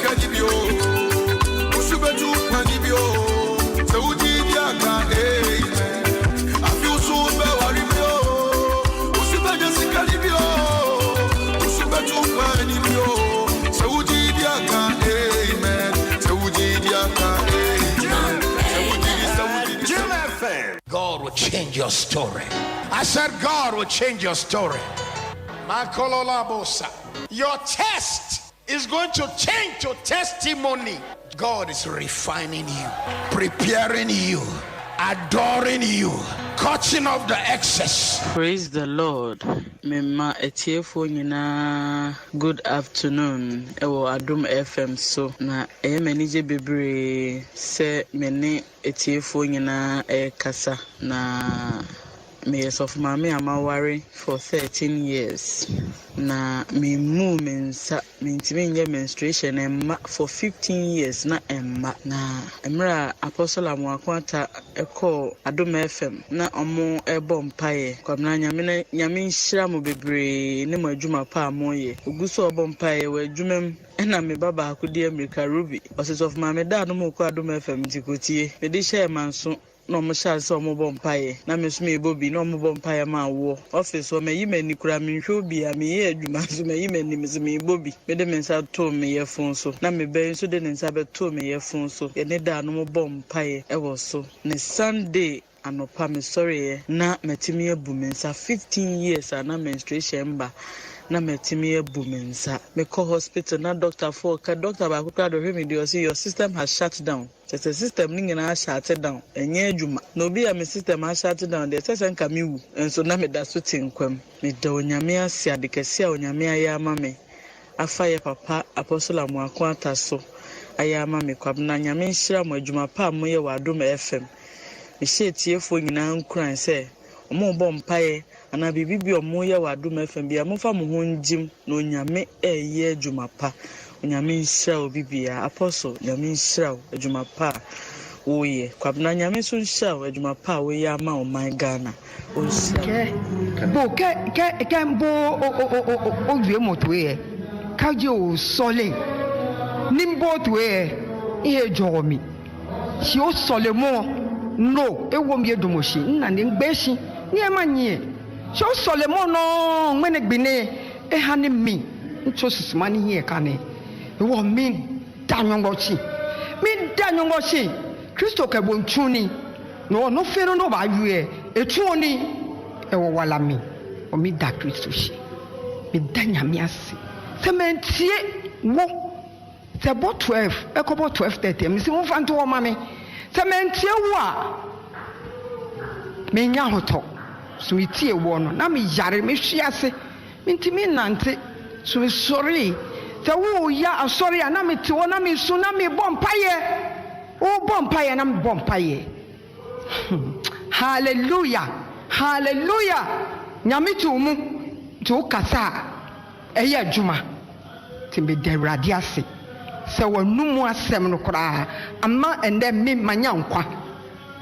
Canibio, Usubetu Panibio, Saudi Diaka, I feel so bad, Usubetu Canibio, Usubetu Panibio, Saudi Diaka, amen, Saudi Diaka, amen. God will change your story. I said God will change your story. Your test is going to change your testimony. God is refining you, preparing you, adoring you, cutting off the excess. Praise the Lord. Mema etiefo nyina good afternoon. Ewo Adom FM so na emenije bebre se mene etiefo nyina kasa na me of mama amaware for 13 years. Na me mensa mentime nye menstruation emma for 15 years na emma na emra apostle amwakwata eko Adom FM na omo ebo mpaye kwamna nyame nhyira mo bebre ne mo adwuma pa amoye oguso obo mpaye wa adwumam ena me baba akodi America Ruby osis of mama da no mo ko Adom FM tikotie me de share manso no mo sha so mo bompaye na me so me bobi no mo bompaye ma wo office o me yimani kura me hwe obi a me ye adwuma so me yimani me so me bobi me de me nsa to me ye fon so na me ben so de ne nsa be to me ye fon so ye ne da no mo bompaye e wo so ne Sunday anopa me sorry na metimi abu me nsa 15 years ana menstruation ba na metimi abu me nsa me call hospital na doctor for ka doctor ba ko do hwe me dey say your system has shut down. The system ning na shut down enye adwuma na obi a me system a shut down the sesen ka me wu enso na me da so tinkwam me da onyame ase adekase a onyame aye ama me afa ye papa apostle amwakwata so aye ama me kwabna nyame nhira mo adwuma pa mo ye wa Adom FM me hye tiefo nyina nkran se omo bo mpaye ana bibibi omo ye wa Adom FM bia mo fa mo ho njim na onyame eye adwuma pa onyame nhyira obibia apostle nyame nhyira adwuma pa oye kwabna nyame so nhyira adwuma pa oye ama o my Ghana o nhyira bo ke o wie motoe ka je o sole nimbo toe ihe jomi si o sole mo no e wo mi edomoshi nna ne ngbeshi ni e manye si o sole mo no ngene gbine e ha ni mi ncho susuma ni here ka ne wo mi danyongochi Kristo ke bonchuni no no fero no ba yue etuoni e wo wala mi o mi da Kristo shi mi danya mi ase sementie wo se bo 12 e ko bo 12:30 mi si mo fa nto wo ma mi sementie wo a me nya hoto so itie wo no na mi yare mi hwi ase mi ntimi nante so mi sorry wo ya sorry na me ti wona me su na me bompaye o bompaye na me bompaye hallelujah nyame ti umu ti o kasa eye adwuma ti me de rade ase se wonumu asem no kora ama ende me manya nkwa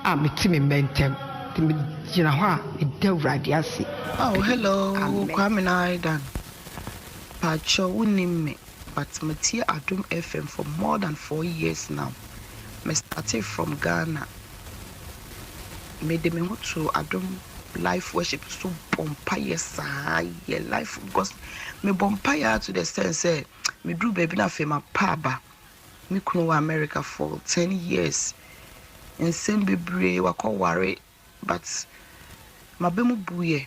a me ti me mentem ti me gina ho a me de rade ase. Oh hello Kwamena Idan pacho unime but Matia Adom FM for more than 4 years now. I started from Ghana. Made me go to Adom life worship so bompire say life because me bompire to the sense say me do baby na fe ma paba. Me kuno America for 10 years. And same bebre wako worry but my bemu buye.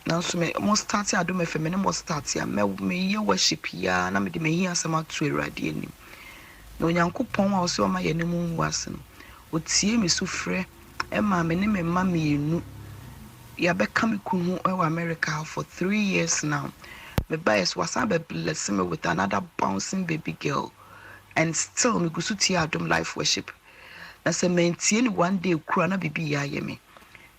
Now so me mo start Adom FM me mo start ya me ye worship ya na me de me hia sama to erade anim na onyankopon a so ma ye ne mu wase no otie me so frɛ e ma me ne me ma me enu ya be ka me kunu e wa America for 3 years now me bias wasan be bless me with another bouncing baby girl and still me go so tie Adom life worship na se mentie ni one day kura na bibi ya ye me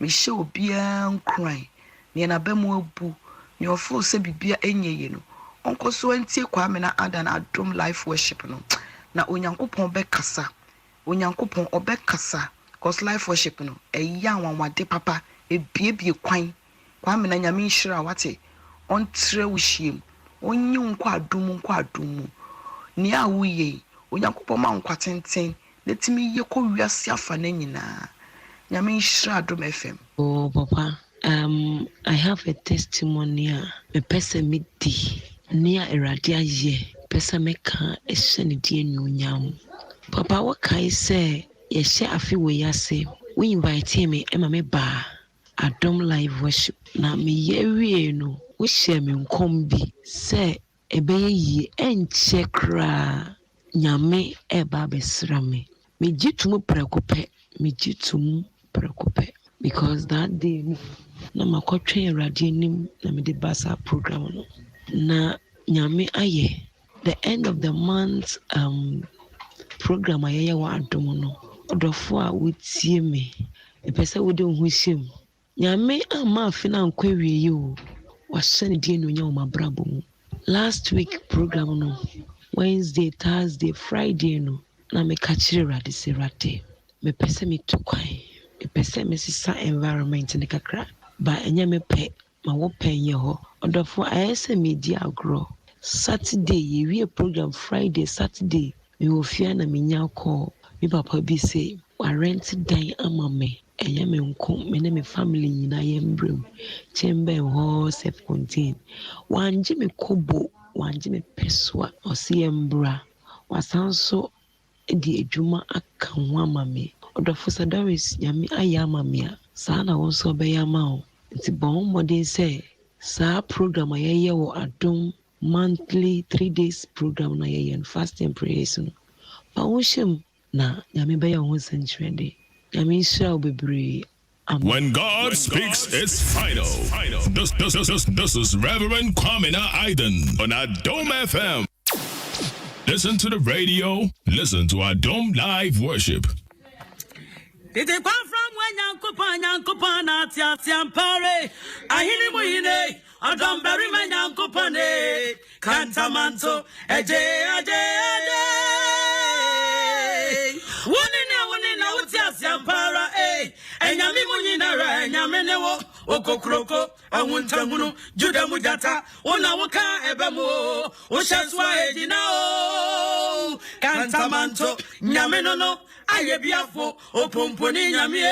show bia nkran ni na be mo abu ni ofo se bibia enyeye no onko so antie Kwamena Adan Adom life worship no na onyankopon be kasa onyankopon obekasa cause life worship no eya wanwade papa ebiebie kwan Kwamena nyame nhira wate ontre wuhiem onyi nkwa adum ni awuye onyankopɔn ma nkwatenten letimi ye ko wiase afa na nyina nyame nhyira Adom FM. Oh papa, I have a testimony me pesa me di nia erade aye pesa me ka ehye ne die nyonyam. Papa what kai say ye hye afi we yase we invite me ema me ba Adom live worship na me ye wie no we share me nkom bi say ebeye yi enche kra nyame eba besra me jitu prekope me jitu prekope because that day na makotwe radio nim na me de basa program no na nyame aye the end of the month program aye wa Adom no odofo a wotie me epese wo de hu hyem nyame ama afina nkwawie yi o wa sene die no nya o mabrabo mu. Last week program no Wednesday, Thursday, Friday no na me kachire rade se rate me pese me tukwan me pese me sisa environment ne kakra ba enya me pe ma wo penye ho odofo ayese media agro Saturday ye wie program Friday Saturday me ofia na me nya call me papa bi say wa rent dan ama me enya me nko me ne me family nyina ye mbrem chembe ho self contain wanje me kobo wanje me peswa osi embra wasanso di edwuma aka ho ama me odofo sadaris nyame ayama me a saa na wonso be yama o nti bon modern say saa program ayeye wo Adom monthly 3 days program na yeye fasting and prayers no pa wonhim na nyame be ya ho sentrede nyame nhyira obebre. When God speaks, it's final. This is Reverend Kwamena Idan on Adom FM. Listen to the radio. Listen to Adom live worship. Did it come from when Yankupon at Asempa? Ahene Mohene, Adom Berryman Yankupone, Cantamanto, a day. One in our Asempa, and Yamimunina, Yamenewo, Okokroko, Awuntamunu, Judah Mujata, Onawaka, Ebamo, Oshaswa Edinao, Cantamanto, Yamenono, Ayabiafo, Opomponi Yamie,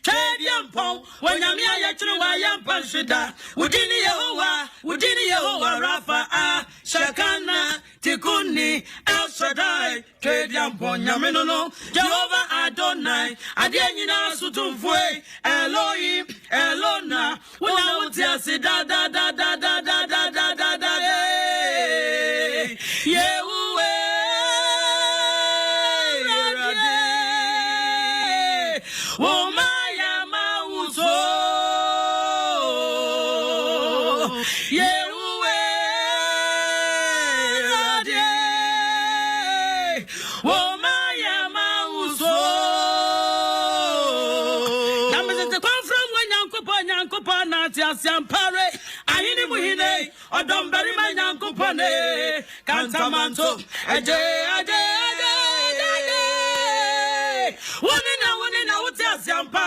Chadiampon, when Yamia Yachua Yampashida, Udini Yehowa, Rafa, Shakana, Tikuni, El Shaddai, Chadiampon, Yamenono, Jehovah Adonai, Adianina Sutumfue, Elohim, Elona, when I would say da da da da da da da da da da Asempa, Ahene Mohene, Adom Berryman Yankupone, Cantamanto, a day. One in our Asempa,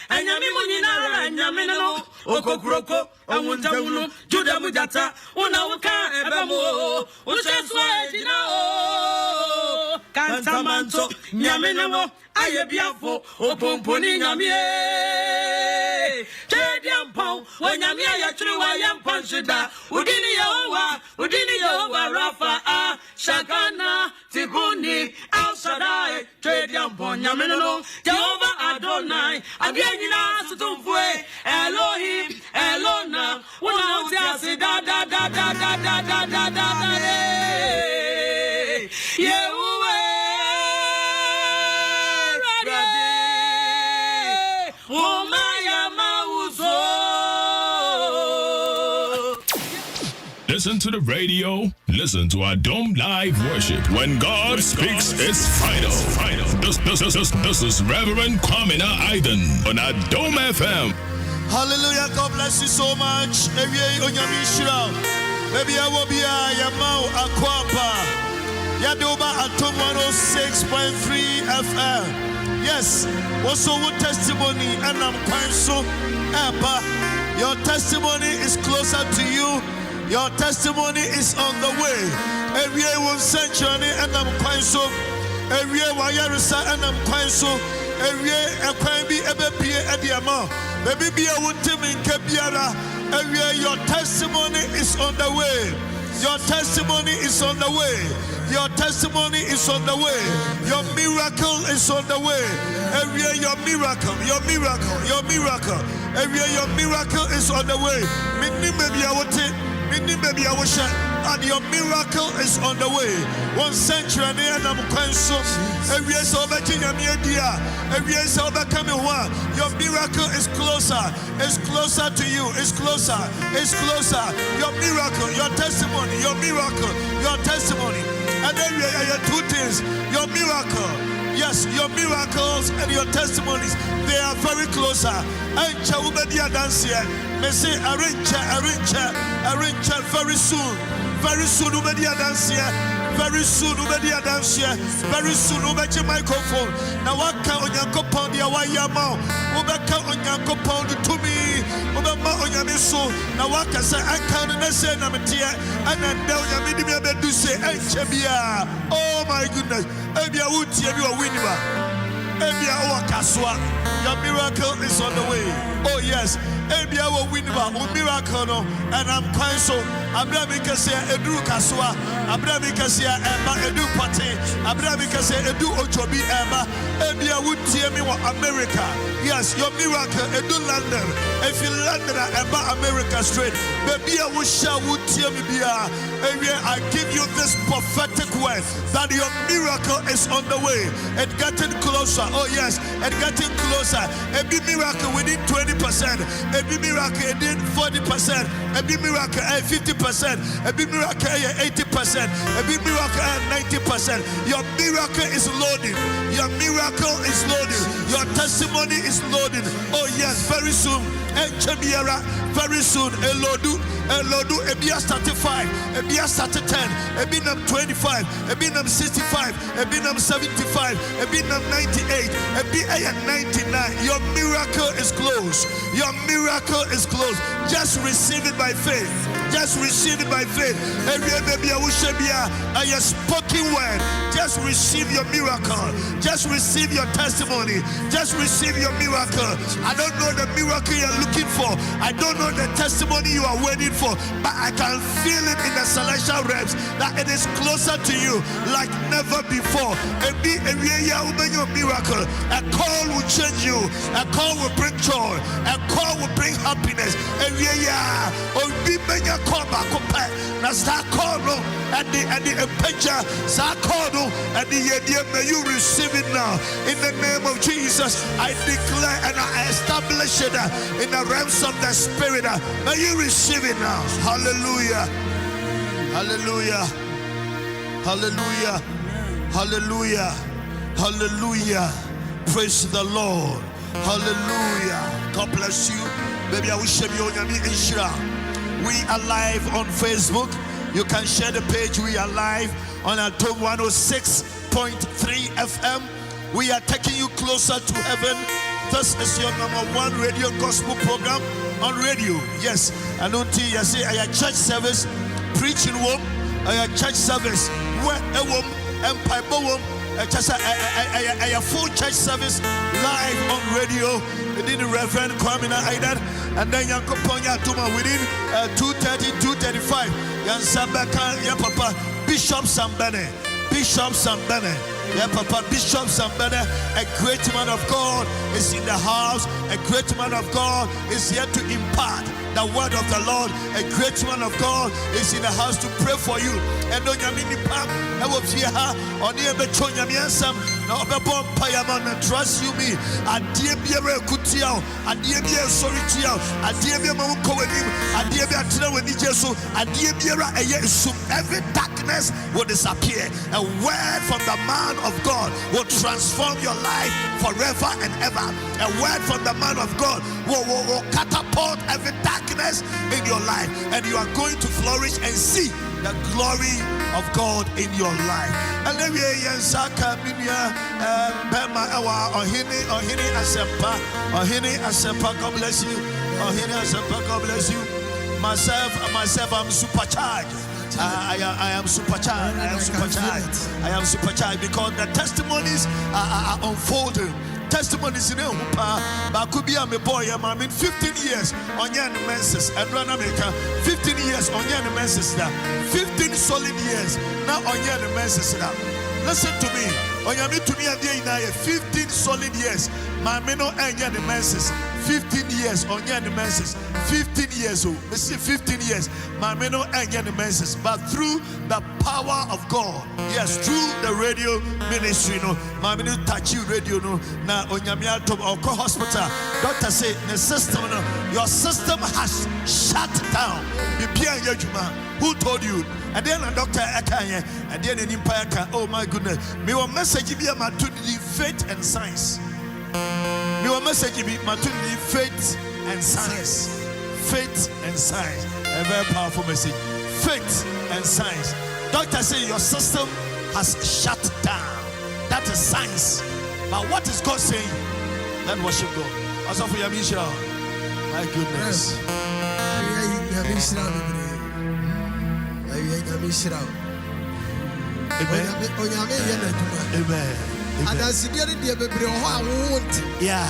and Yamimunina, and Yamino, Okokroko, and Wuntamunu, Judah Mujata, Unawaka, Ebamo, Ushaswa, Cantamanto, Yamino, Ayabiafo, Opomponi Yamie. Chadiampon, when Yamia Yachua Yampanshida, Udini Yehowa, Rafa, Shakana, Tikuni, El Shaddai, Chadiampon, Yamino, Jehovah Adonai, Adianina Sutumfue, Elohim, Elona, Unawasi da da da da da da da da da Listen to the radio. Listen to Adom live worship. When God speaks, it's final. This is Reverend Kwamena Idan on Adom FM. Hallelujah. God bless you so much. Maybe I will be a Yamau Akwapa. Yadoba Adom 106.3 FM. Yes. Also with testimony and I'm quite so Abba. Your testimony is closer to you. Your testimony is on the way. Every one century and I'm quite so. Every one yarisa and I'm quite so. Every a quite be a baby at the amount. Baby, I want to make Kabiara. Every your testimony is on the way. Your testimony is on the way. Your testimony is on the way. Your miracle is on the way. Every your miracle, your miracle, your miracle. Every your miracle is on the way. Mini baby I want it. Mini baby I wish and your miracle is on the way. 1 century and I'm so every year so back in your media. Every year so back coming one. Your miracle is closer. It's closer to you. It's closer. It's closer. Your miracle, your testimony, your miracle, your testimony. And then you have two things. Your miracle. Yes, your miracles and your testimonies, they are very closer. And Chaubadia dance here. May say arrange very soon. Very soon, Ubedia dance here. Very soon, Ubedia dance here. Very soon, Ubedia microphone. Now, what can on your compound, your Wayama? Ubeka on your compound to me. Ubama on your missile. Now, what can say? I can't say, I'm a tear. And then down your medium, do say, and Chabia. Oh, my goodness. Ebia would see you a winner. Ebia or Kaswa. Your miracle is on the way. Oh, yes. Ebia will win about miracle, and I'm quite so. Abrahamica say Edu Kaswa, Abrahamica say Emma Edu Pate, Abrahamica say Edu Ochobi Emma, Ebia would tear me what America. Yes, your miracle, Edu London. If you London, Emma America straight, baby, I would tear me bia. Ebia, I give you this prophetic word that your miracle is on the way. It getting closer. Oh, yes, it getting closer. Every miracle within 20%. Every miracle within 40%. Every miracle 50%. Every miracle 80%. Every miracle 90%. Your miracle is loading. Your miracle is loading. Your testimony is loading. Oh yes, very soon. Very soon. Elodu. Ebia started 5. Ebia started 10. Ebinam 25. Ebinam 65. Ebinam 75. Ebinam 98. Ebia 99. Your miracle is close. Your miracle is close. Just receive it by faith. Just receive it by faith. Every baby, I have spoken word. Just receive your miracle. Just receive your testimony. Just receive your miracle. I don't know the miracle you're looking for. I don't know the testimony you are waiting for, but I can feel it in the celestial realms that it is closer to you like never before. Your miracle. A call will change you. A call will bring joy. A call will bring happiness. And the picture, and the may you receive it now in the name of Jesus. I declare and I establish it in the realms of the spirit. May you receive it now. Hallelujah. Hallelujah. Hallelujah. Hallelujah. Hallelujah. Praise the Lord. Hallelujah. God bless you. Baby, I wish you we are live on Facebook. You can share the page. We are live on Adom 106.3 FM. We are taking you closer to heaven. This is your #1 radio gospel program on radio. Yes, and until you say I church service, preaching room, I church service, where a woman, empire woman, a full church service live on radio. Within Reverend Kwamena Idan, and then Yankoponya Tuma within 2:30, 2:35. Yansabaka, ya Papa, Bishop Sambene, Bishop Sambene, ya Papa, Bishop Sambene, a great man of God is in the house. A great man of God is here to impart the word of the Lord. A great man of God is in the house to pray for you. And on your mini pam, I will fear her on the Bechonia Miansam, no Babon Payaman, and trust you me. A dear Bia Kutiao, a dear Bia Soritiao, a dear Bia Mokoenim, a dear Bia Tinawijesu, a dear Bia Ayesum. Every darkness will disappear. A word from the man of God will transform your life forever and ever. A word from the man of God will catapult every darkness in your life, and you are going to flourish and see the glory of God in your life. And then we Saka Minia Bema Ohene Asempa, Ohene Asempa, God bless you. Ohene Asempa, God bless you. Myself, I'm supercharged. I am supercharged. I am supercharged. I am supercharged because the testimonies are unfolding. Testimonies in but could be a boy. I mean, 15 years on your menses and run America. 15 years on your menses now. 15 solid years now on your menses now. Listen to me. On your to me at the end 15 solid years. My meno and your menses. 15 years on your menses. 15 years old. Let's see 15 years. My meno and your menses. But through the power of God. Yes, through the radio ministry, no. My meno touch you radio, no. Now on your hospital. Doctor say the system, no. Your system has shut down. Who told you? And then a doctor Akanye, and then an empire. Oh my goodness. Me will message be my to faith and science. Me will message be my to faith and science. Faith and science. A very powerful message. Faith and science. Doctor say your system has shut down. That is science. But what is God saying? Let worship God. Also for your mission. My goodness. Amen. Amen. Yeah.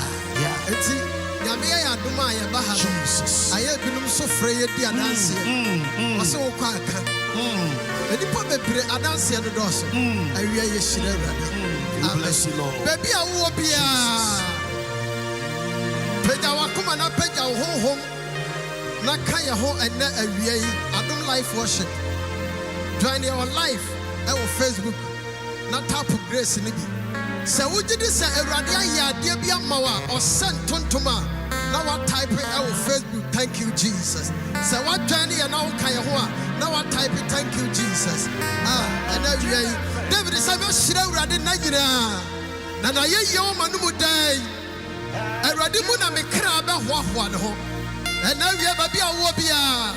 Jesus. Bless you, Lord. Baby, I will be Nakaya ho and Adom Life Worship. Join your life on Facebook. Not tap of grace in it. So we did this a radia debia mawa or sent tontoma. Now I type it on Facebook. Thank you, Jesus. So what journey and now Kayahoa. Now I type it, thank you, Jesus. And every David is a shira radin Nigeria. Nana ye yo manumu day. A radimuna me craba one. And now we have a bia wobia.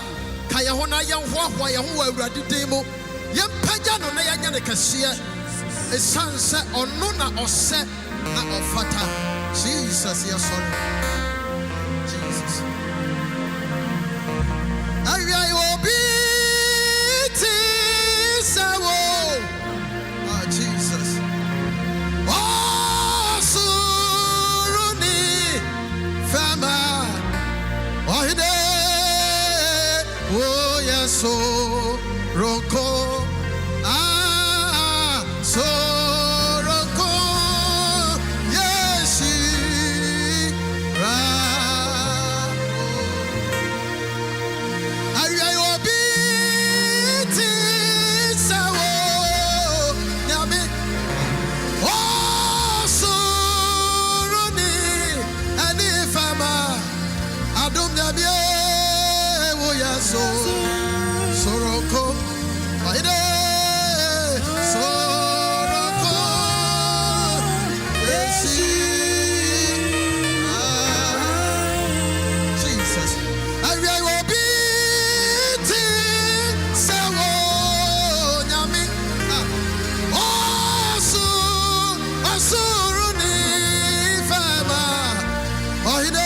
Kayahona young Wahway who are ready demo. Yam Pajano Nayana Cassia. A sunset or nona or set not of fata. Jesus, your son. Jesus. I will be Jesus. Oh, Suruni Fama. Ohene, oh yes, so roko, so roko, yes, ra. I will be sawo, yami, oh suruni, ani fama. Adom Yabie, Woyaso, Soroko, Aide, Soroko, Jesus. I will be Sawo, Yami, Suruni, Fama, Aide.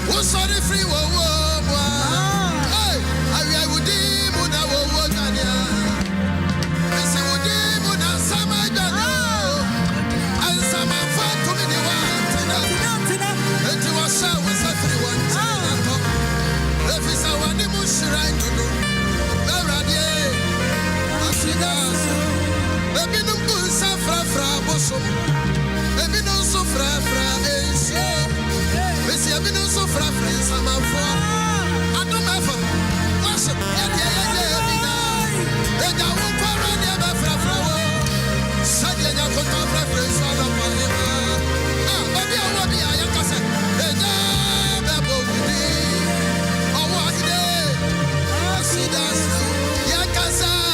Who's sorry free? Hey, I would do Muna Wogania. I say, would do Muna Samajano. And some of them to me, the one. And you are so with everyone. If it's a one, you must right to do. Baby, no good, Safra, Bosom. Baby, no so fra, Bessie, I've been so fra, friends, I'm out for. I don't have a worship. And I won't quarrel never fra. Sadly, I put my preference all up on him. Baby, I will be a young cousin. And I'm oh, what day? I see that's young cousin.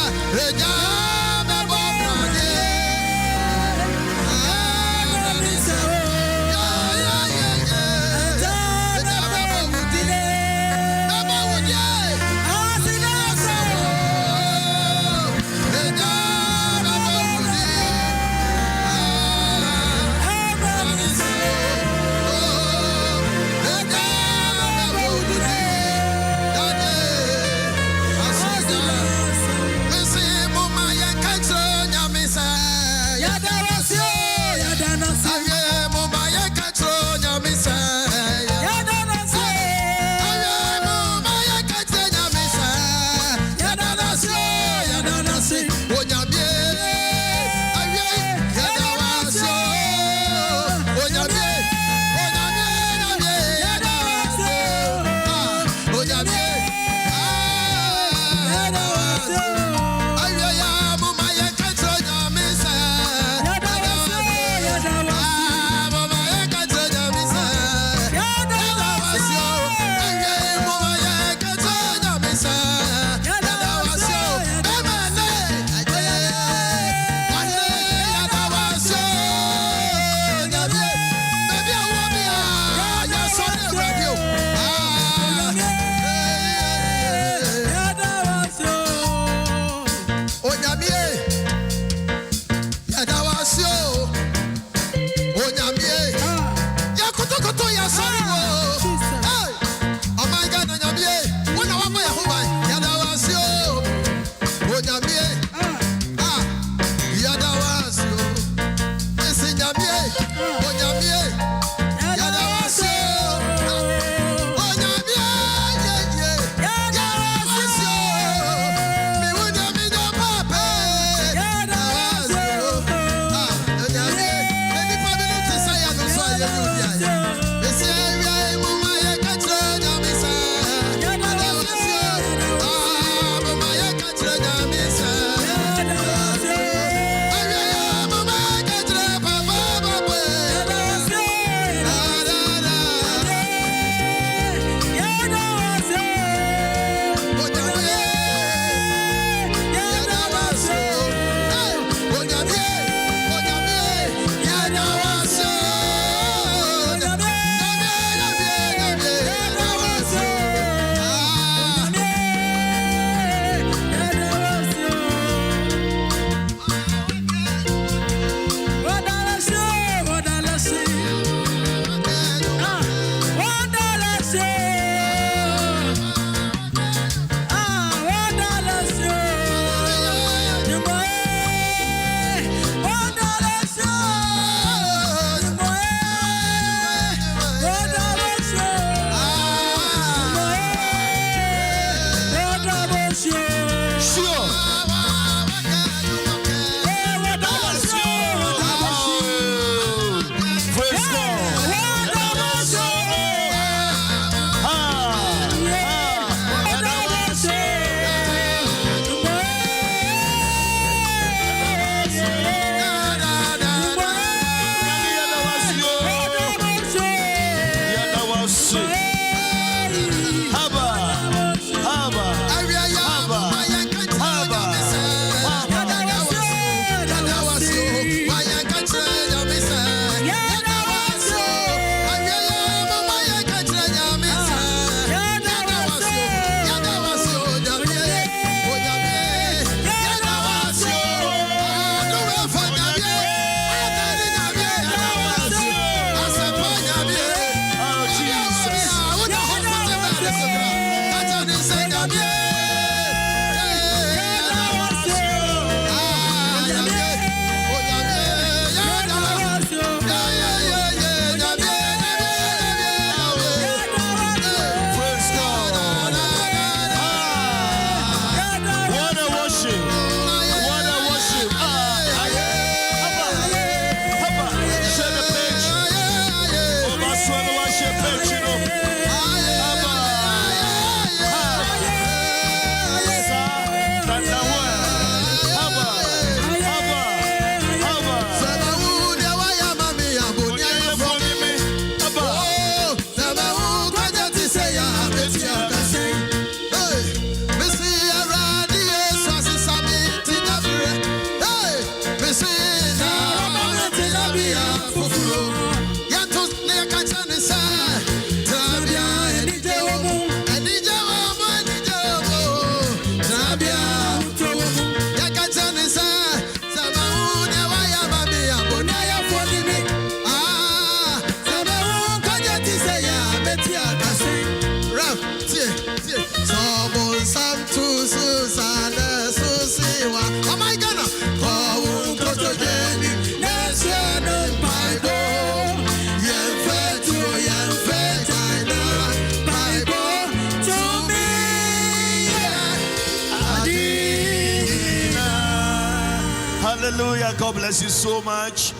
Hallelujah. God bless you so much.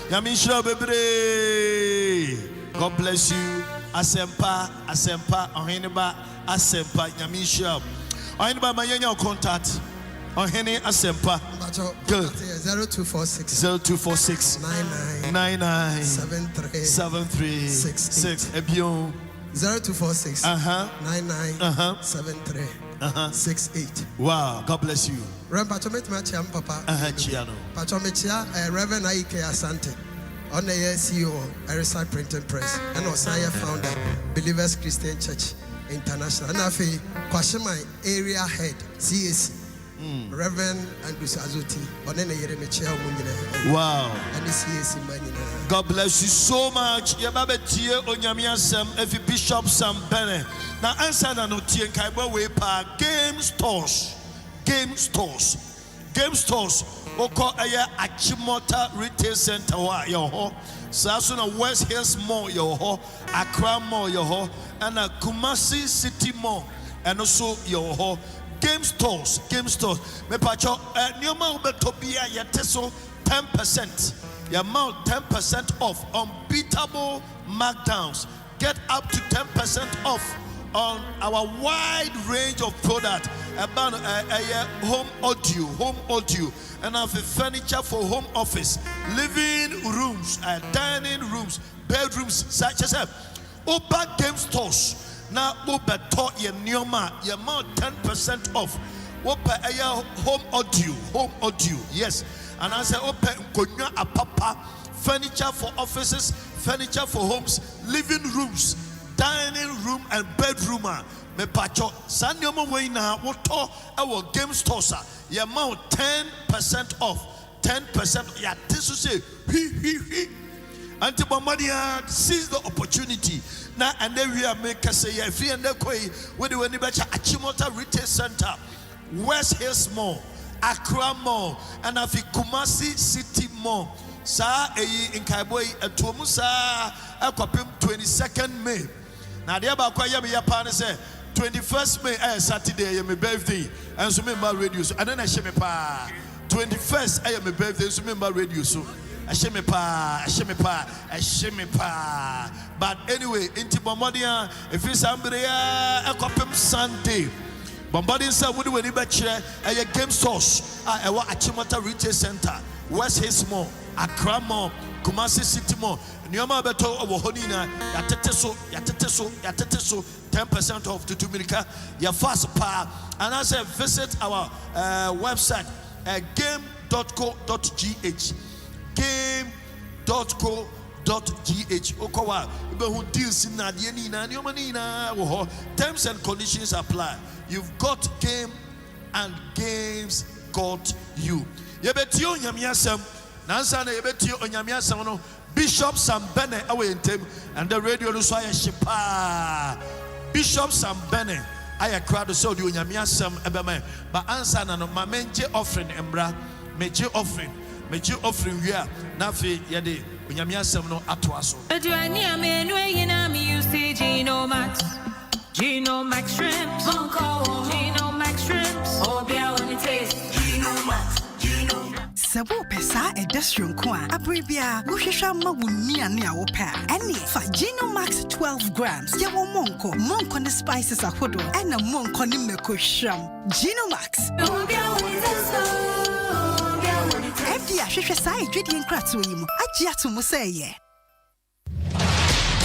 Yamisha Bebre. God bless you. Asempa, Ohene Asempa, Yamisha. Ohene my young contact. Ohene Asempa. Good. 0246 99 73 6 Ebion 0246 99 73 68. Wow, God bless you. Reverend Papa. Reverend Aike Asante. On the CEO, Eriside Printing Press, and Osaya founder, Believers Christian Church International. And Afi Kwashima area head, CAC. Reverend Andrews Azuti. Wow. And the CAC Manina. God bless you so much. Yababetie Onyamia Sam, every Bishop Sam Bene. Now answer na no tie Kaibo we pa game stores. Oko aya Achimota Retail Center wa yo ho. Saso na West Hills Mall yo ho, Accra Mall yo ho, and a Kumasi City Mall and also yo ho. Game stores. Me pacho nyoma ubetobia yeteso 10%. Your amount 10% off. Unbeatable markdowns. Get up to 10% off on our wide range of products about home audio, and have furniture for home office, living rooms, dining rooms, bedrooms, such as Uber Game Stores. Now Uber taught your nyoma, your amount 10% off. Uber home audio, yes. And I say Uber Nkonya Apapa, furniture for offices, furniture for homes, living rooms, dining room and bedroom. Me pacho sanyomo we na woto our game stores ya amount 10% off. 10% ya tisu say Antibombadia seize the opportunity now, and then we are making say if you and the koi when you better Achimota Retail Center, West Hills Mall, Accra Mall, and Afi Kumasi City Mall. Sa in Kaiboi Atomusa Aquapim 22nd May. Now the about Kwaya Yapana say 21st May Saturday my birthday and so member radio so and then I shame pa 21st I am my birthday so member radio so I shame pa. But anyway into Bombardier if it's somebody Aquapim Sunday Bombardier said would we better a game source Achimota Retail Center, West Hills Mall, Accra Mall, Kumasi City Mall, Nyama Beto Ohene, Yateteso, 10% off to Dominica, your fast power. And I say visit our website game.co.gh. Game.co.gh. Okowa, who deals in Nadianina, terms and conditions apply. You've got game and games got you. Yebetio Nyamiasam, Nansana Yebetio Onyamiasam, no Bishop Sam Bene away in Tim, and the radio Lusaya Shipa. Bishop Sam Bene, aya crowd so the onyame asem ebema but answer na no ma menje offering embra meje offering we na fe ye de onyame asem no atoa so aduani amenu yina mi use Gino Max shrimp Gino Max shrimps obia when it tastes Gino Max Sabo pesa e destron kwa abribia wohwehwa ma wonni ane a wo pa ene fa Gino Max 12 grams ye wo monko ne spices ahodo ena monko ne mekohwam Gino Max Efia hwehwe sai dwedi enkrato yi mu agye atomo say ye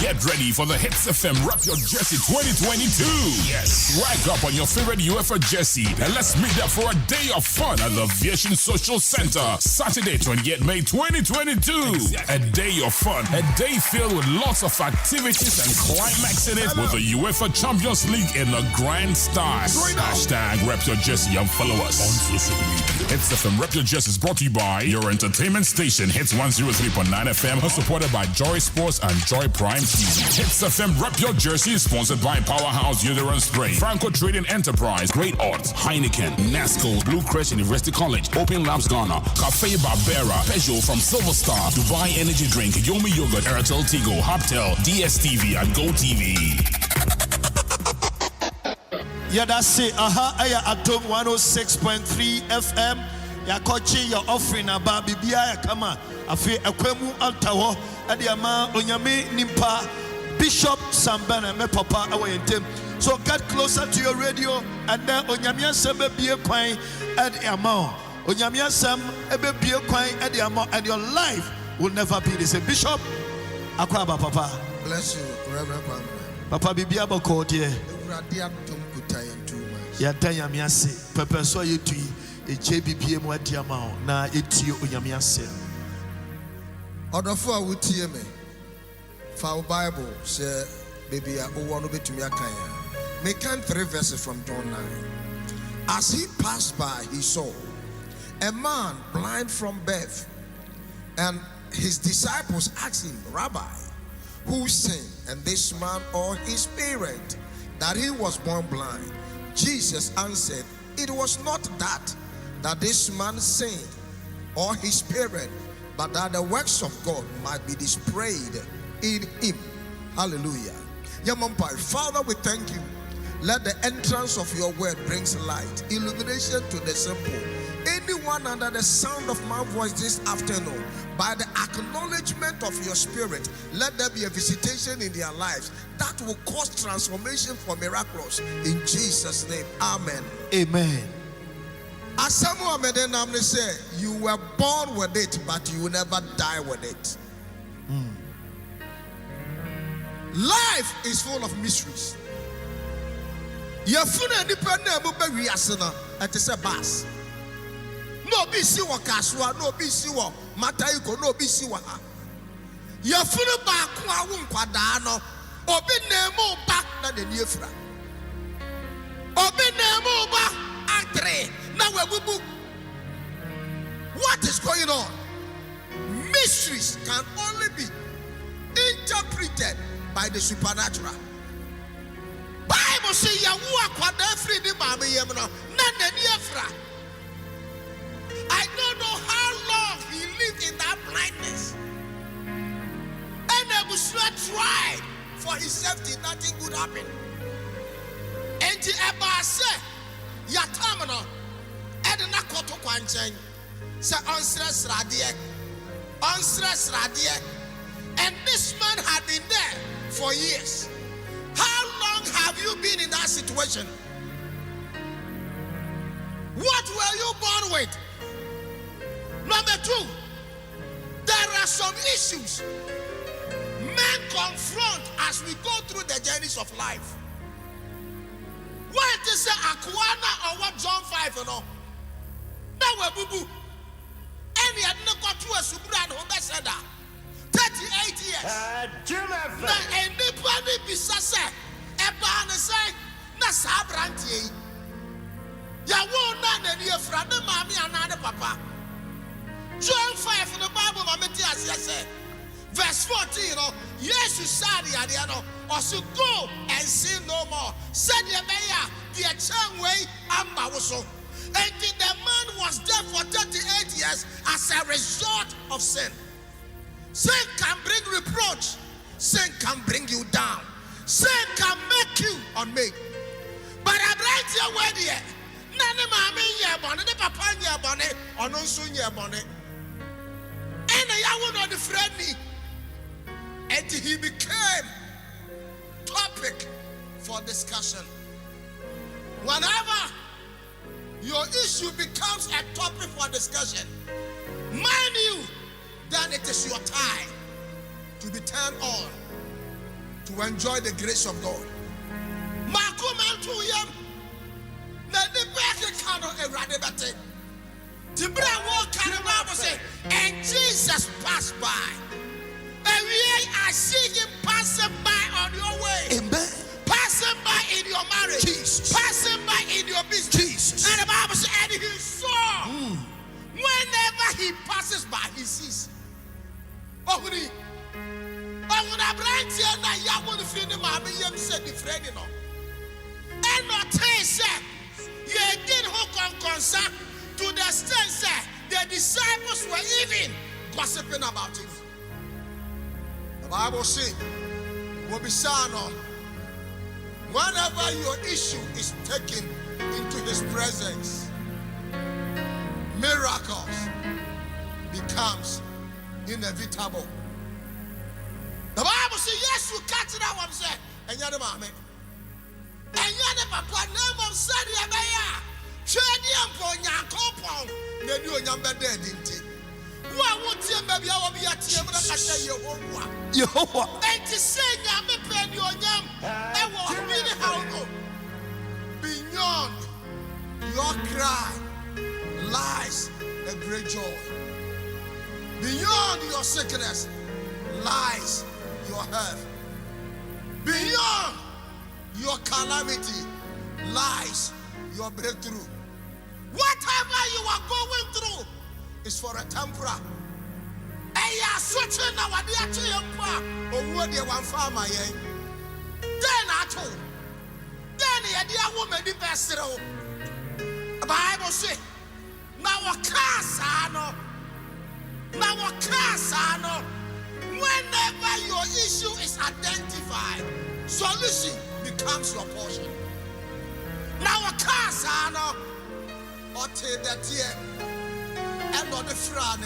Get ready for the Hits FM Rap Your Jersey 2022. Yes, rack up on your favorite UFO jersey and let's meet up for a day of fun at the Aviation Social Center, Saturday, 28 May 2022. A day of fun, a day filled with lots of activities and climaxing it with the UEFA Champions League in the grand style. Hashtag Rap Your Jersey and follow us on social media. Hits FM Rap Your Jersey is brought to you by your entertainment station, Hits 103.9 FM, supported by Joy Sports and Joy Prime. Hits FM Rep Your Jersey is sponsored by Powerhouse Uterine Spray, Franco Trading Enterprise, Great Odds, Heineken, Nasco, Blue Crest University College, Open Labs Ghana, Cafe Barbera, Peugeot from Silver Star, Dubai Energy Drink, Yomi Yogurt, Airtel Tigo, Hoptel, DSTV, and GoTV. Yeah, that's it. Aya Adom 106.3 FM. Ya kochi your offering about bibia kama afi ekwemu altawo ade ama onyame nimpa Bishop Sambana me papa awentem. So get closer to your radio and then onyame asem bie kwan ade ama onyame asem bie kwan ade ama and your life will never be the same. Bishop akwaba papa. Bless you, Reverend Kwamena. Papa bibia bako die. Ewurade atom kutai too much. Ya dan yame ase pepe so yetui JBPM wadiama na eti onyame ase. Odofo a wutie me. Fa Bible say baby a wo no betumi akan ya. Me can 3 verses from John 9. As he passed by, he saw a man blind from birth, and his disciples asked him, Rabbi, who sinned, and this man or his parent, that he was born blind? Jesus answered, it was not that this man sinned or his parent, but that the works of God might be displayed in him. Hallelujah. Father, we thank you. Let the entrance of your word brings light, illumination to the simple. Anyone under the sound of my voice this afternoon, by the acknowledgement of your spirit, let there be a visitation in their lives that will cause transformation for miracles. In Jesus' name, amen. Amen. As someone made an amnesty say, you were born with it, but you will never die with it. Life is full of mysteries. Yafuna independent mube wiasena at a bus. No be si wa kaswa, no be si wa matayiko, no be si wa. Yafuna ba kwa wunkwada no. Obi nemo back na the niefra. Obi nemo ba atre na webubu. What is going on? Mysteries can only be interpreted by the supernatural. Bible say Yahuwah kwada free ni mama yemno na niefra. I don't know how long he lived in that blindness. And Abusua tried for his safety, nothing good happened. And the Eba said, Yatamano, Edna Koto Kwanchen, say unstress radie. And this man had been there for years. How long have you been in that situation? What were you born with? Number 2, there are some issues men confront as we go through the journeys of life. What is Akwana or what John 5 and all? Now we're boo boo. And he had not got to a subran who said that 38 years. Now anybody be sasa Eban say na sabranti. Ya won na near friend mommy and papa. John 5 in the Bible, verse 14, yes, you said, or so go and sin no more. Said your mayor, the chain way amba so. And the man was there for 38 years as a result of sin. Sin can bring reproach. Sin can bring you down. Sin can make you unmade. But I write your word here. None mommy ye bonnet, the papa ye bonnet, or no soon ye bonnet. And I will not defraud me. And he became topic for discussion. Whenever your issue becomes a topic for discussion, mind you, then it is your time to be turned on to enjoy the grace of God. And Jesus passed by. And I see him passing by on your way. Amen. Passing by in your marriage. Jesus. Passing by in your business. Jesus. And the Bible said, and he saw. Whenever he passes by, he sees. Ohene. And not say, you did hook on concern to the extent the disciples were even gossiping about him. The Bible says, whenever your issue is taken into his presence, miracles becomes inevitable. The Bible says, yes, you catch it out. And you're the mommy. And you're the papa. Name of Sadia Baya. Tradium for Yakopon. Then you are number dead, didn't it? What would you maybe I will be at you? I say Yehovah. And to say, I'm a penny on them. I will really how beyond your cry lies a great joy. Beyond your sickness lies your health. Beyond your calamity lies your breakthrough. Whatever you are going through is for a temporary. And you are switching now what they are to what they want for my end. Then at all. Then the idea woman the best. The Bible says, now a class whenever your issue is identified, solution becomes your portion. Now a class or take that year and on the front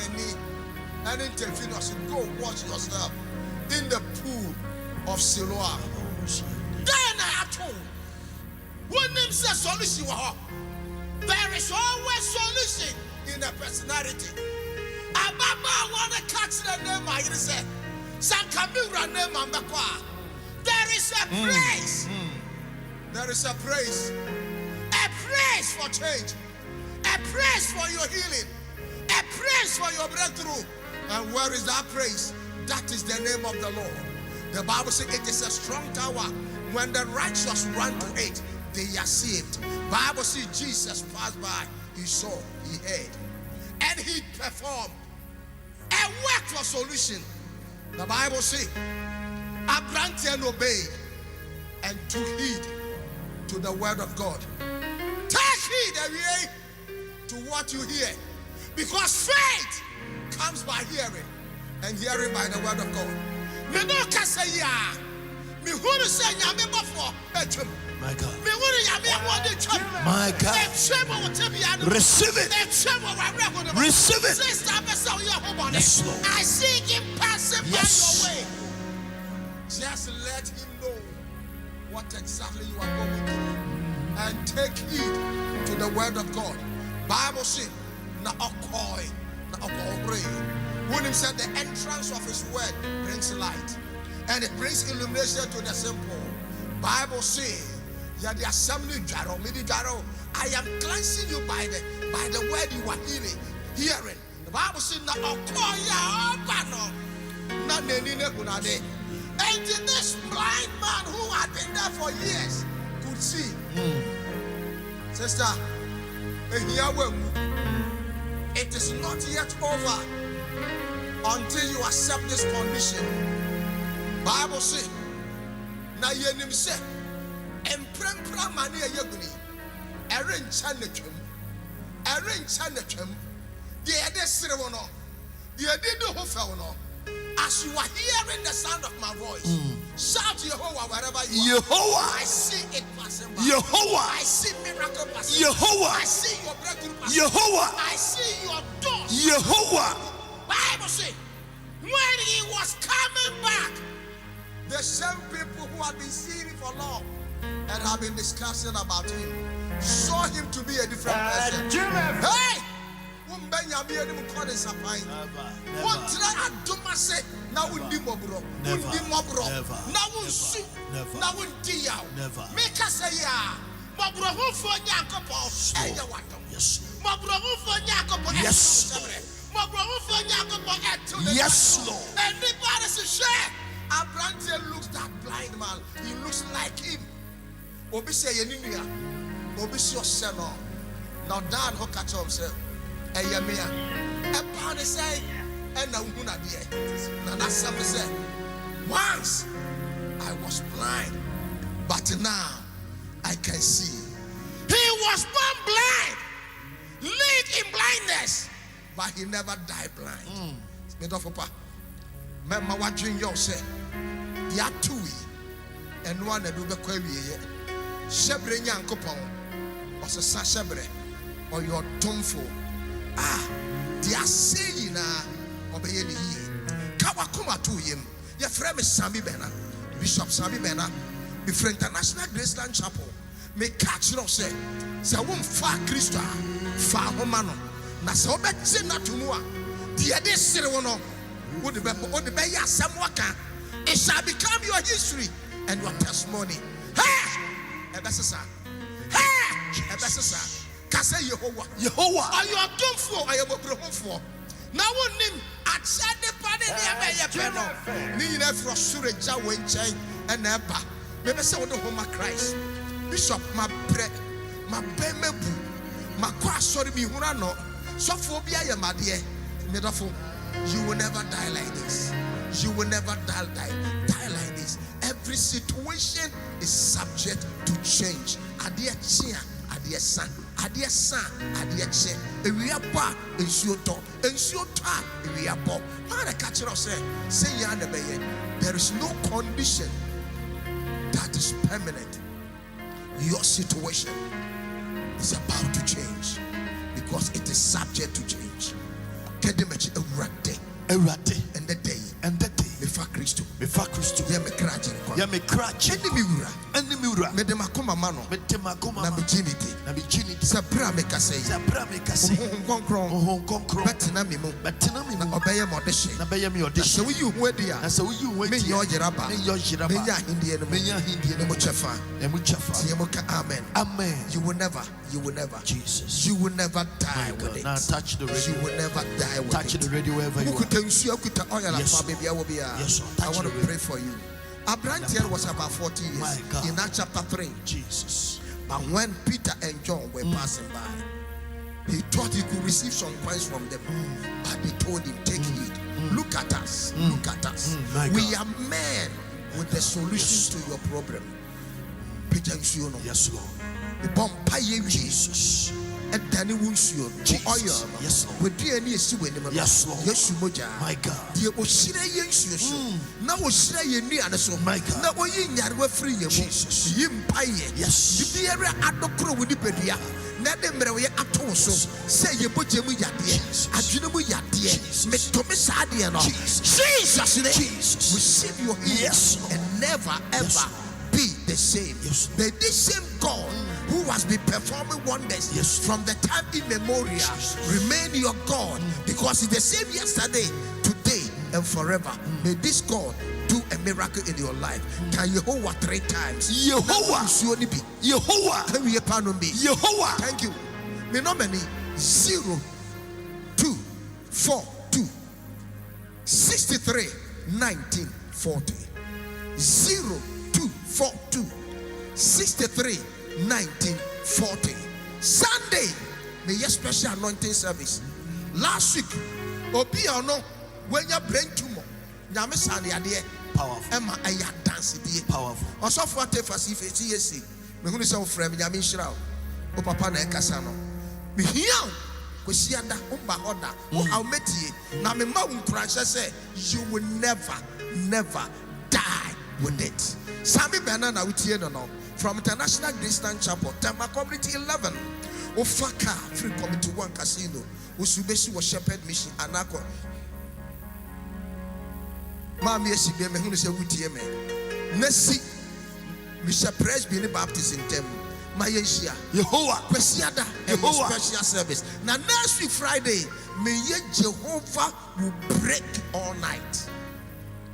and intervene us and go wash yourself in the pool of Siloam. Then I told when name says solution, there is always solution in a personality. Ababa want to catch the name I said. Sankamura name Ambakwa. There is a praise. There is a praise. A praise for change. A praise for your healing. A praise for your breakthrough. And where is that praise? That is the name of the Lord. The Bible says it is a strong tower. When the righteous run to it, they are saved. Bible says Jesus passed by. He saw, he heard, and he performed a work for solution. The Bible says Abraham obeyed and took heed to the word of God. Take heed to what you hear, because faith comes by hearing, and hearing by the word of God. My God. My God. Receive it. Receive it. Yes, Lord. I see him passing by your way. Just let him know what exactly you are going through. And take heed to the word of God. Bible says, na okoi, na okoi. When he said the entrance of his word brings light. And it brings illumination to the simple. Bible says, yeah, the assembly jaro, midi jaro. I am cleansing you by the word you are hearing. The Bible says, na okoya obano, na nenine kunade. And this blind man who had been there for years could see. Sister, it is not yet over until you accept this condition. Bible says, na yenim se emprempra mani ayeguni. Erin chanetwem. The other ceremono. The other hofelno. As you are hearing the sound of my voice, shout Yehovah wherever you are. Yehovah. I see it passing by. Yehovah. I see miracle passing. Yehovah. I see your breakthrough passing. Yehovah. I see your doors. Yehovah. Bible says, when he was coming back, the same people who had been seeing him for long and have been discussing about him saw him to be a different person. Hey! Yes, Lord. Everybody says, share. Abrante looks that blind man. He looks like him. Obisi yeninia. Obisi oseno. Now Dan who catch himself. Eyamia. Ebani say, and now who na die. Now that's something say. Once I was blind, but now I can see. He was born blind, lived in blindness, but he never died blind. Mema watching you say, ya tui, and one that do the query. Shebre Yankopon, or Sa Shebre, or your tumfo. They are saying, obey ye. Kawakuma to him. Your friend is Sammy Bena, Bishop Sammy Bena, before International Graceland Chapel. May catch you say, won't far Christa, far Homano, Nasobe Senatumua, the other Sirono, would the Bay Samwaka. It shall become your history and your testimony. Hey! Ebessa. Hey! Ebessa. Kase Yehovah. Are you a dumb fool? I am a broken fool. Now one name at Sunday party near Peno. Nina for Sureja Winchain and Eba. Maybe say what the home of Christ. Bishop, my bread, my bemebu, my cross, sorry, me hurano. So phobia, my dear. Metaphor. You will never die like this. You will never die like this. Every situation is subject to change. Adia chia, adia san, adia san, adia che. Ewiapa, ensuoto, ewiapo. How catch us say there is no condition that is permanent. Your situation is about to change because it is subject to change. Kedemechi erate and the day before Christo ya me kraje eni miura me de makoma mano na me jinity sabra me kase konkron betina mi mu na obeye modehye na beye me odehye so yi hu adia na so yi hu adia me yo yeraba me nya hindie no mo chefa tie mo ka amen. You will never Jesus, you will never die with it. Now touch the radio. You will never die with it. Touch the radio wherever you are. Yes, I want to pray for you. Abraham was about 40 years in Acts chapter 3. Jesus. But when Peter and John were passing by, he thought he could receive some coins from them. But they told him, take heed. Look at us. Look at us. We are men with the solutions to your problem. Peter and John. Yes, Lord. The bomb Jesus. And Danny Wunsu, oil, yes, with DNA, yes, Lord, yes, my God, the Oshira Yensu, now Oshira Yeni, and so, my God, now we are free, Jesus, Yimpaye, yes, the area at the crow with the pedia, Nademre Atoso, say you put him with Yadia, Ajunamu Yadia, Miss Thomas Adiano, Jesus, Jesus, receive your yes, and never ever be the same. May this same God who has been performing wonders from the time immemorial remain your God, because it's the same yesterday, today, and forever. May this God do a miracle in your life. Can Yehovah 3 times? Yehovah. Yehovah. Thank you. Me nominee 0242 63 1940 0242 63 1940. Sunday, may your special anointing service. Last week, Obiano, when you bring tumor, Yamisani idea powerful. Emma, I dance powerful. Also, for the facility, Me hunu se wo frɛ me nyame nhyira wo. O papa na ekasa no. Me hia wo. Kwesiada umba hoda. O awmetie. Na me ma unkrashe say you will never die with it. Sami Banana utie no. From International Christian Chapel, Tampa Community 11. Ofaka free committee 1 casino. Usubeshi was shepherd mission anako. Mami esi be me hunu se wutie me. Nesi Mr. Presby baptism them. Mayesia Yehovah Kwesiada Yehovah special service. Now next week Friday, may Jehovah will break all night.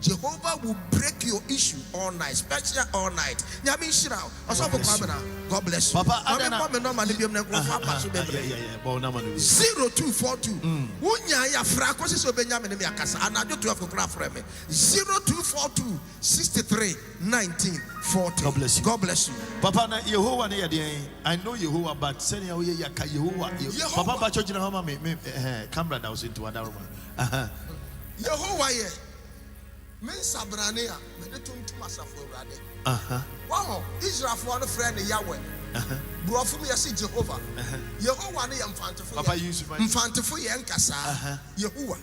Jehovah will break your issue all night, special all night. Nyami shira. Also for Kwamena. God bless you. Papa, I don't know my name. 0242. Unya ya frako si so Benjamin me akasa. Anadio 12 o'clock for me. 0242 63 19 40. God bless you. God bless you. Papa na Yehovah na yade. I know Yehovah, but send ya ya ka Yehovah. Papa ba church na homa me camera that was into Adaroma. Yehovah ye. Men sabrane a me de tuntum asafo urade. Wow, Israel for the friend Yahweh. Bro for me say Jehovah. Yehovah na yamfantefo. Papa use mfantefo ye nkasa. Yehovah.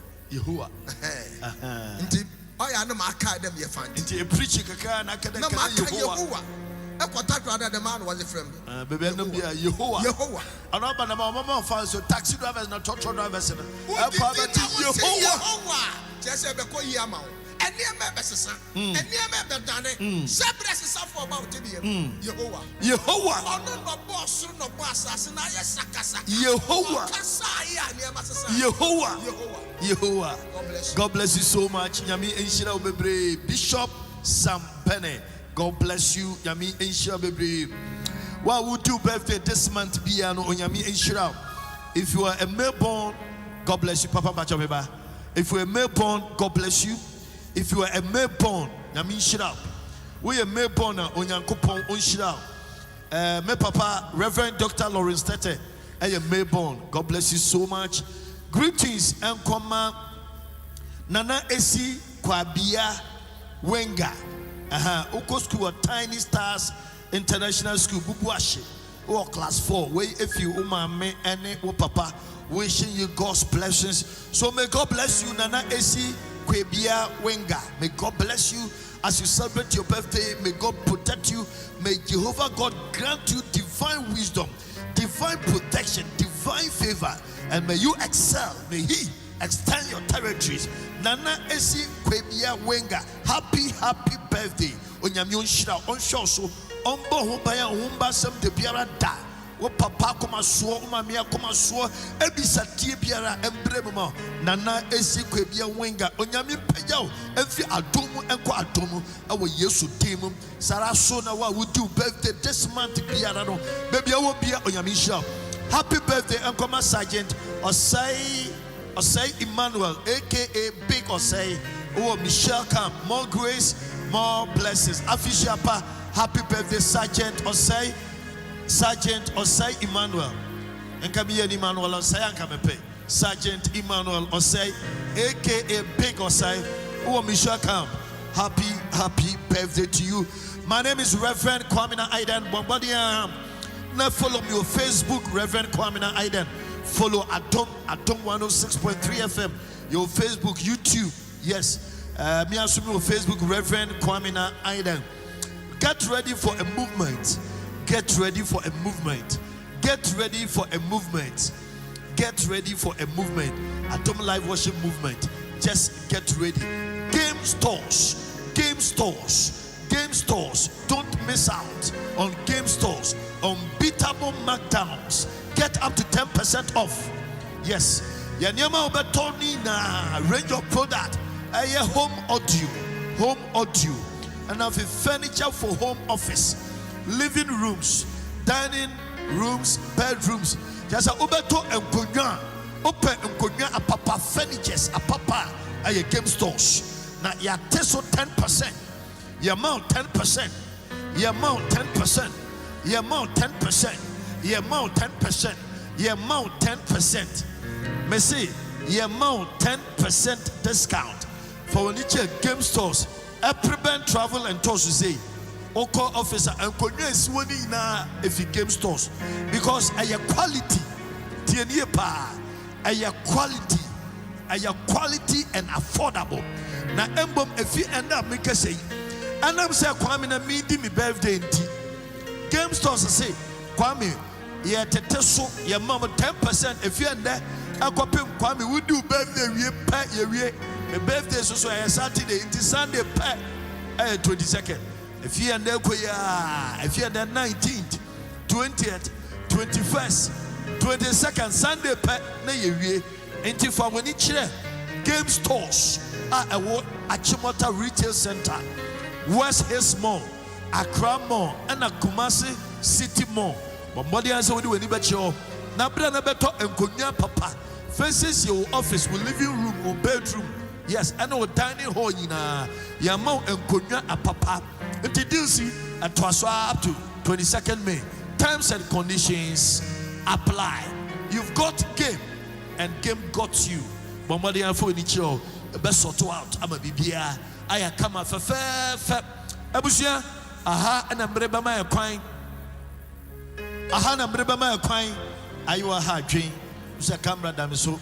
Nti oya na maka dem ye fant. Nti e preach kaka na kada Yehovah. Ekwata the man was a friend. Baby no be Yehovah. Anoba na mama fan so taxi drivers na truck drivers na. Yehovah. Just say be ko yi ama. And near members, and near member done. Sabres for about Yehovah. Oh, no, boss, no boss, and I Sakasa. Yehovah. God bless you so much. Yami Enshira Bebre, Bishop Sam Pene. God bless you, Yami Enshira Bebre. What would you birthday this month be on Yami Enshira? If you are a male born, God bless you, Papa Bachameba. If you are a male born, God bless you. If you are a male born, Yami Enshira. We are male born on Yankopon Enshira. My papa, Reverend Dr. Lawrence Tete, I am male born. God bless you so much. Greetings and come, Nana Esi Kwabia Wenga. Uko school at Tiny Stars International School, Bubuashi, or class 4. Where if you me and papa, wishing you God's blessings. So may God bless you, Nana Esi Kwabia Wenga. May God bless you as you celebrate your birthday. May God protect you. May Jehovah God grant you divine wisdom, divine protection, divine favor, and may you excel. May He extend your territories. Nana Esi Kwabia Wenga, happy birthday. Onyamyon shira onsho so ombo hobaya humba sem de biara da. Wo papa koma so umamia koma so ebisa tie biara embremmo. Nana Esi Kwabia Wenga onyami pagyaw emfi adomu enko adomu awo Yesu dim. Sara so na wa would do birthday this month biara no. Baby awo bia onyami shira. Happy birthday Enkoma Sergeant Osei Emmanuel, aka Big Osei. Oh, Michelle Camp, more grace, more blessings. Afishiapa, happy birthday, Sergeant Osei Emmanuel. And come here, Emmanuel Osei, and come pay. Sergeant Emmanuel Osei, aka Big Osei. Oh, Michelle Camp, happy birthday to you. My name is Reverend Kwamena Idan. Now follow me on Facebook, Reverend Kwamena Idan. Follow Adom 106.3 FM. Your Facebook, YouTube. Yes. Me assuming on Facebook, Reverend Kwamena Idan. Get ready for a movement. Get ready for a movement. Get ready for a movement. Get ready for a movement. Adom Live Worship Movement. Just get ready. Game stores. Don't miss out on game stores. Unbeatable markdowns. Get up to 10% off. Yes. Yanyama Obertoni na range of product. Aye home audio. And have a furniture for home office, living rooms, dining rooms, bedrooms. Just a Oberto and Konya. Open and Konya a papa furnitures a papa aye game stores. Now ya teso 10%. Your amount 10%. Your amount 10%. Your amount 10%. Your amount 10%. Your amount 10%. Me say your amount 10% discount for when you check game stores. Prevent travel and tours. You say Oko officer and convenience money na if you game stores because aya quality tienie pa aya quality and affordable na embom if you end up make say and I'm say Kwamena me me birthday nti game stores say Kwame ye tete so ye mama 10% if you end there akopem Kwame we do birthday we pa ye me birthday so Saturday nti Sunday pa 22nd. If you are there, if you are the 19th, 20th, 21st, 22nd, Sunday, na yewie. Enti for when each game stores are a Chimota Retail Center, West Hills Mall, Accra Mall, and Kumasi City Mall. But more than so we do any better. Na brana beto enkonya papa. Faces your office, with living room or bedroom. Yes, I know dining hall na yamau enkonya a papa. Introduce at Twaswa up to 22nd May. Terms and conditions apply. You've got game, and game got you. Bombardier for Nicho, best sort out. I'm a BBA. I come up for fair. Abusia, aha, and I'm Breba my crying. Aha, and I'm Breba my crying. Are you a hard dream? Mr. Camera, damn so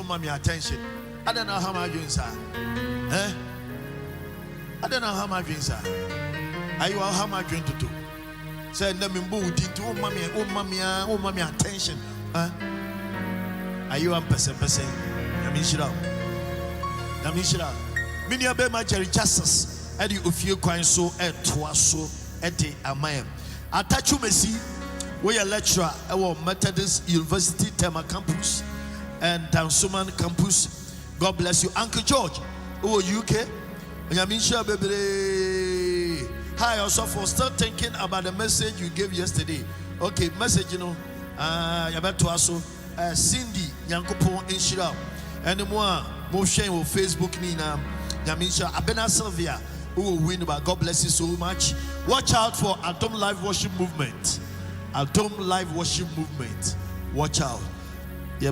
mommy attention. I don't know how my dreams are. Eh? I don't know how my dreams are. Are you how am I going to do? Say let me move into mommy attention. Huh? Are you a person? I mean shira. Many of them are Jerry Justice. Eddie Ufio Quine so et Twaso Eddie Amayam. Atachu Messi, we are lecturer at Methodist University Tema campus and Dansuman campus. God bless you. Uncle George, who are UK? I mean sure baby. Hi, also for still thinking about the message you gave yesterday. Okay, message, you know, to also Cindy Yankopo in Shira. And more shame on Facebook, Nina Yamisha Abena Sylvia, who will win. But God bless you so much. Watch out for Adom Live Worship Movement. Adom Live Worship Movement. Watch out. So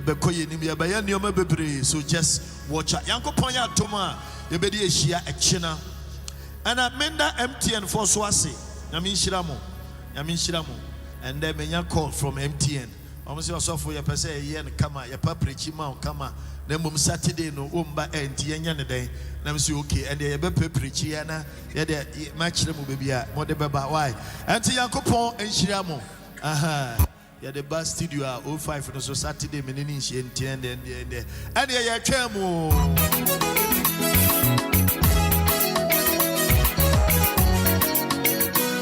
just watch out. Yankopo Yatoma, Yabedi Shia Echina. And I meant that MTN for Swasi. Yamin Shiramo. And then when you call from MTN, almost yourself for your person, yen kama, your paprichi mount kama, then mum Saturday no umba and tian day. Let me see okay, and they be paprichiana, yeah, match them baby, more the baba why. And to Yankopon and Shiramo. Aha. Yeah, the bus studio 05 for the Saturday, meaning she and yeah, Chamo.